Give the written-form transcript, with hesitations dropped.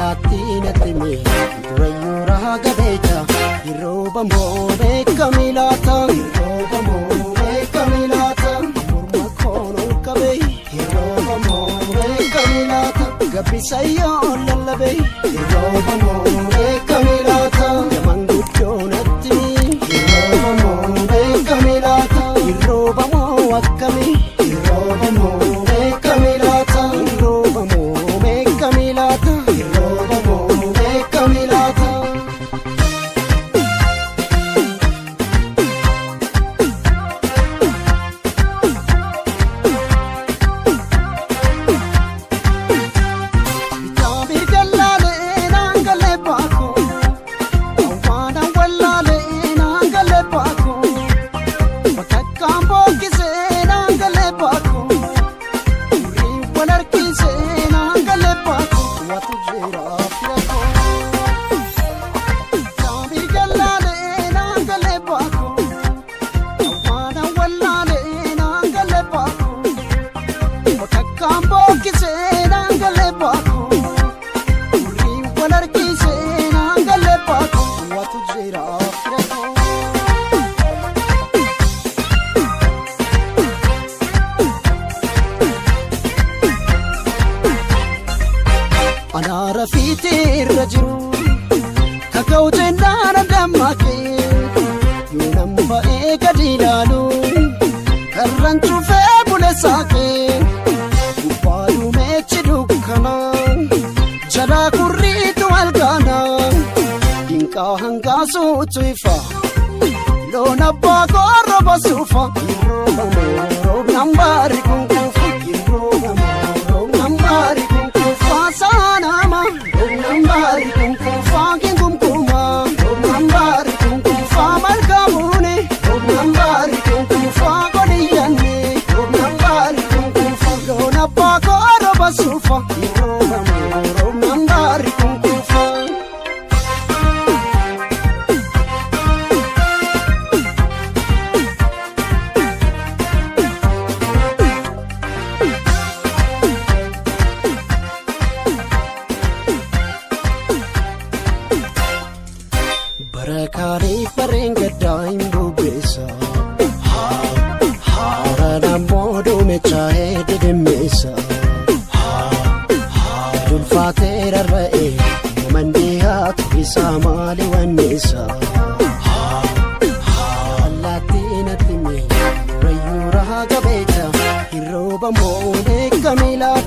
Allaattiin attimi durayyuura gabeeta Irrooba moobee kamilaata Irrooba moobee kamilaata Morma koonol qabee Irrooba moobee kamilaata Gabbisayyoo lallabee Irrooba moobee kamilaata Yaman guddoon attimi Irrooba moobee kamilaata Irrooba moo akkamii Irrooba moobee kamilaata Irrooba moobee kamilaata Irrooba moobee kamilaata Anaara fiitirra jiru kaka'uuteen daara dammaqee yoo nama ba'ee gadi ilaalu karraan cufee bule saaqee gubbaa duumeechi dukkana jalaa kurriitu halkana dinqaa hangaasuutu ifa loon abbaa korroba suufa irrooba mooroo nambaari kunkuufa irrooba mooroo nambaari kunkuufa saanama nambaari kunkuufa kingumkuma nambaari kunkuufa malkamuune nambaari kunkuufa godiyyanne nambaari kunkuufa loon abbaa korroba suufa irrooba mooroo nambaari kunkuufa. Barakaalee bareen gaddaa hin bubeessa Haaraan mooduu mechaa'ee didimmeessa Dulfaatee rarra'ee namandee haatu isaa maali wanneessa Allaattiin attimi durayyuura gabeeta Irrooba moobee kamilaata